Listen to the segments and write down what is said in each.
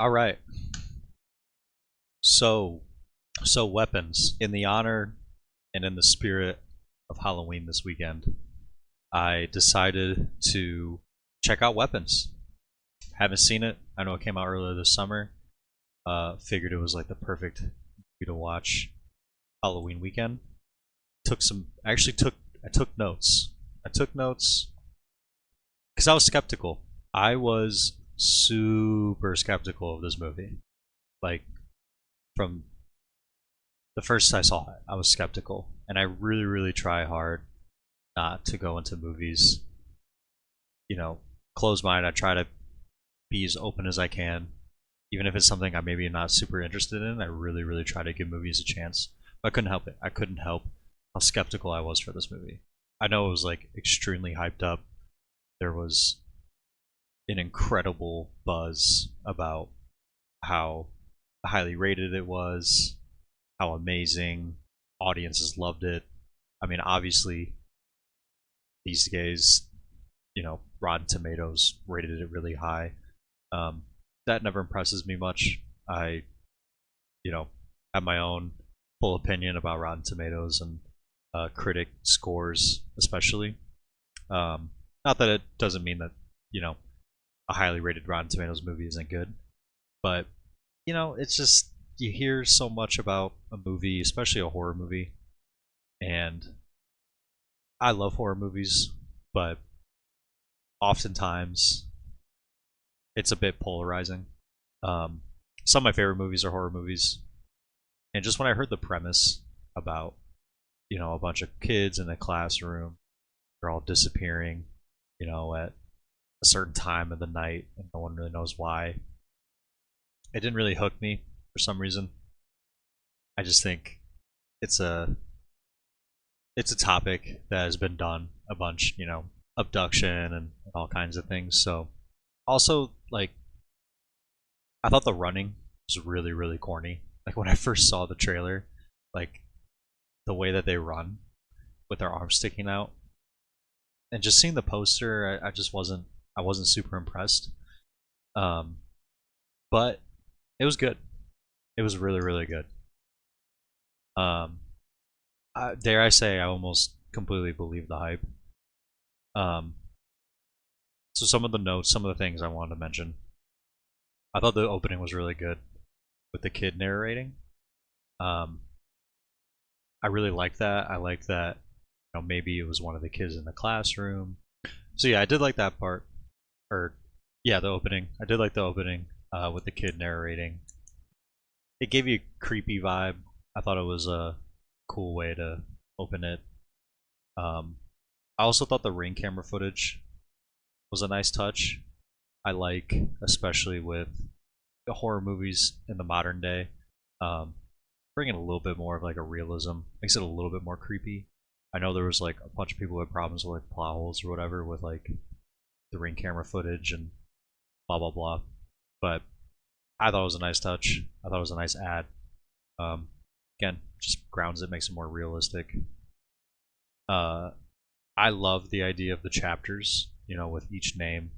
All right. So, so weapons in the honor and in the spirit of Halloween this weekend, I decided to check out Weapons. Haven't seen it. I know it came out earlier this summer. Figured it was like the perfect movie to watch Halloween weekend. I took notes. I took notes because I was skeptical. I was super skeptical of this movie. Like from the first I saw it, I was skeptical, and I really, really try hard not to go into movies, you know, closed mind. I try to be as open as I can, even if it's something I maybe not super interested in. I really, really try to give movies a chance. But I couldn't help it. I couldn't help how skeptical I was for this movie. I know it was like extremely hyped up. There was an incredible buzz about how highly rated it was, how amazing audiences loved it. I mean, obviously, these days, Rotten Tomatoes rated it really high. Um, that never impresses me much. I, you know, have my own full opinion about Rotten Tomatoes and critic scores, especially. Not that it doesn't mean that you know a highly rated Rotten Tomatoes movie isn't good, but it's just you hear so much about a movie, especially a horror movie, and I love horror movies, but oftentimes it's a bit polarizing. Um, some of my favorite movies are horror movies, and just when I heard the premise about a bunch of kids in a classroom, they're all disappearing, at a certain time of the night, and no one really knows why. It didn't really hook me for some reason. I just think it's a it's a topic that has been done a bunch, abduction and all kinds of things. So also like I thought the running was really really corny. Like when I first saw the trailer, like the way that they run with their arms sticking out, and just seeing the poster, I just wasn't super impressed. Um, but it was good. It was really really good. Um, dare I say, I almost completely believe the hype. Um, so some of the notes, some of the things I wanted to mention. I thought the opening was really good with the kid narrating. Um, I really liked that. I liked that maybe it was one of the kids in the classroom. So yeah, I did like that part. Or yeah, the opening. I did like the opening with the kid narrating. It gave you a creepy vibe. I thought it was a cool way to open it. Um, I also thought the ring camera footage was a nice touch. I like, especially with the horror movies in the modern day, um, bringing a little bit more of like a realism, makes it a little bit more creepy. I know there was like a bunch of people who had problems with like plot holes or whatever with like the ring camera footage and blah blah blah, but I thought it was a nice touch. I thought it was a nice ad. Um, Again, just grounds it, makes it more realistic. Uh, I love the idea of the chapters, with each name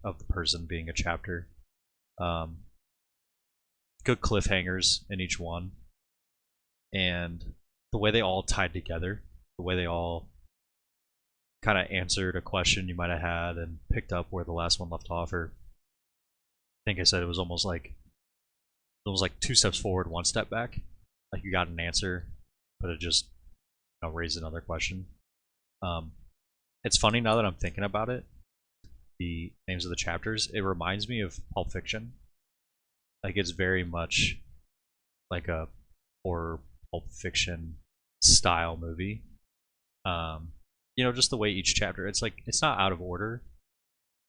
of the person being a chapter. Um, Good cliffhangers in each one, and the way they all tied together, the way they all kind of answered a question you might have had and picked up where the last one left off. Or I think I said it was like two steps forward, one step back. Like you got an answer, but it just raised another question. Um, it's funny now that I'm thinking about it. The names of the chapters, it reminds me of Pulp Fiction. Like it's very much like a horror Pulp Fiction style movie. Um, just the way each chapter, it's like it's not out of order,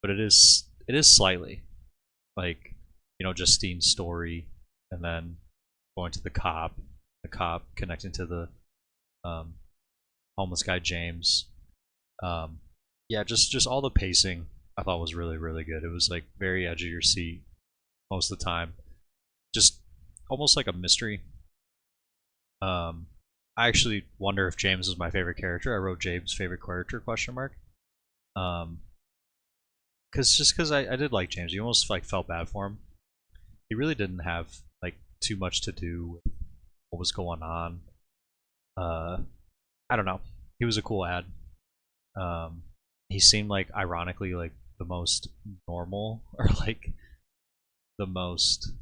but it is slightly like Justine's story, and then going to the cop connecting to the um, homeless guy James. Um, yeah, just all the pacing I thought was really really good. It was like very edge of your seat most of the time, just almost like a mystery. Um, I actually wonder if James is my favorite character. I wrote James' favorite character question mark. Um, because I did like James. You almost like felt bad for him. he really didn't have like too much to do with what was going on. Uh, I don't know. He was a cool ad. Um, he seemed like ironically like the most normal or like the most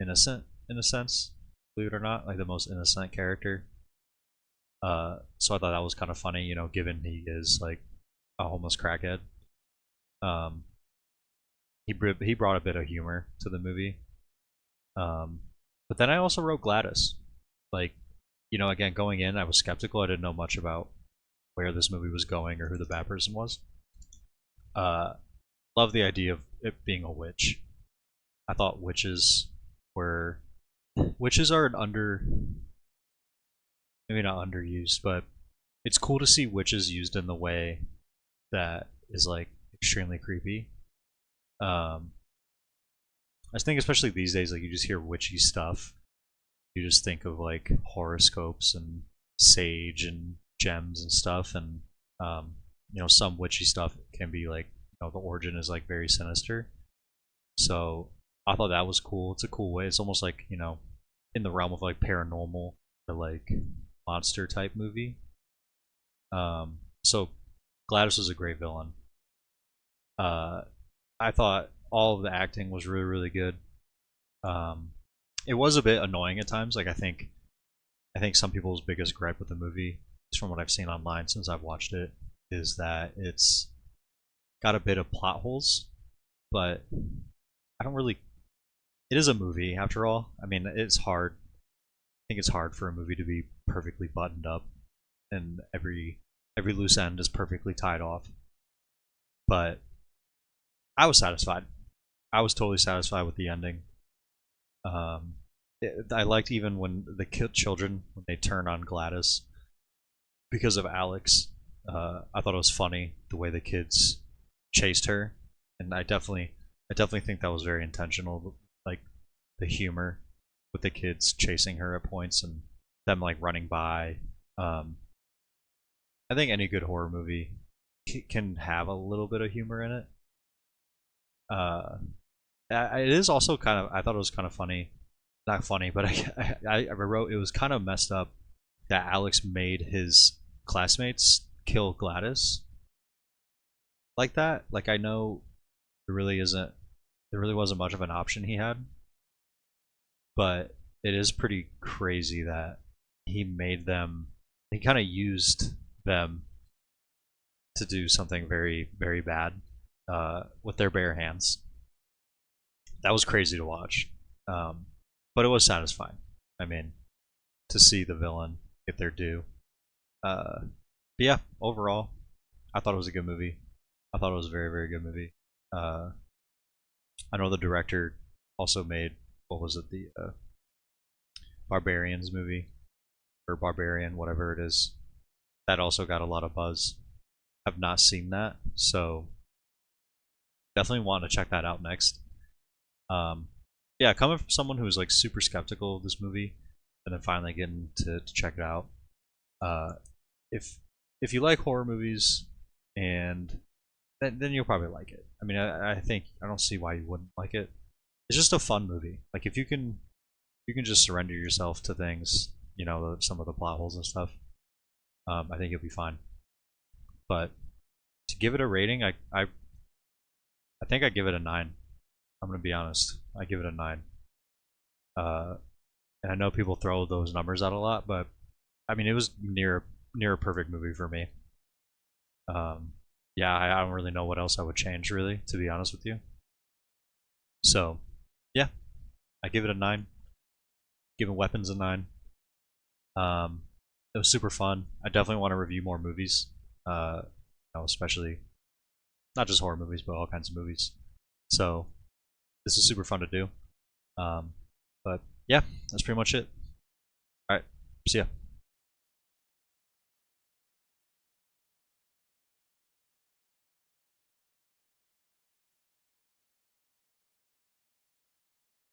innocent in a sense, believe it or not, like the most innocent character. So I thought that was kind of funny, you know, given he is like a homeless crackhead. Um, he brought a bit of humor to the movie. Um, but then I also wrote Gladys. Like, you know, again, going in, I was skeptical. I didn't know much about where this movie was going or who the bad person was. Uh, love the idea of it being a witch. I thought were witches are an maybe not underused, but it's cool to see witches used in the way that is like extremely creepy. Um, I think especially these days, like you just hear witchy stuff, you just think of like horoscopes and sage and gems and stuff, and you know, some witchy stuff can be like, you know, the origin is like very sinister. So I thought that was cool. It's a cool way. It's almost like, you know, in the realm of like paranormal or like monster type movie. So Gladys was a great villain. Uh, I thought all of the acting was really really good. Um, it was a bit annoying at times. Like I think some people's biggest gripe with the movie, just from what I've seen online since I've watched it, is that it's got a bit of plot holes. But I don't really. It is a movie after all. I mean, it's hard. I think it's hard for a movie to be perfectly buttoned up, and every loose end is perfectly tied off. But I was satisfied. I was totally satisfied with the ending. Um, I liked even when the children when they turn on Gladys because of Alex. I thought it was funny the way the kids chased her, and I definitely think that was very intentional. Like the humor with the kids chasing her at points and them like running by. Um, I think any good horror movie can have a little bit of humor in it. Uh, it is also kind of. I thought it was kind of funny, not funny, but I wrote it was kind of messed up that Alex made his classmates kill Gladys like that. Like I know there really isn't, there really wasn't much of an option he had, but it is pretty crazy that he made them. He kind of used them to do something very very bad with their bare hands. That was crazy to watch, um, but it was satisfying. I mean, to see the villain get their due. But yeah, overall, I thought it was a good movie. I thought it was a very very good movie. Uh, I know the director also made what was it, the Barbarians movie or Barbarian, whatever it is. That also got a lot of buzz. I've not seen that, so definitely want to check that out next. Um, yeah, coming from someone who was like super skeptical of this movie, and then finally getting to check it out. Uh, if if you like horror movies, and then you'll probably like it. I mean, I think I don't see why you wouldn't like it. It's just a fun movie. Like if you can just surrender yourself to things, you know, some of the plot holes and stuff. I think you'll be fine. But to give it a rating, I think I give it a 9. I'm gonna be honest. I give it a 9. Uh, and I know people throw those numbers out a lot, but I mean, it was near a perfect movie for me. Um, yeah, I don't really know what else I would change, really, to be honest with you. So, yeah, I give it a 9. Giving Weapons a 9. It was super fun. I definitely want to review more movies, you know, especially not just horror movies, but all kinds of movies. So this is super fun to do. Um, but yeah, that's pretty much it. All right, see ya.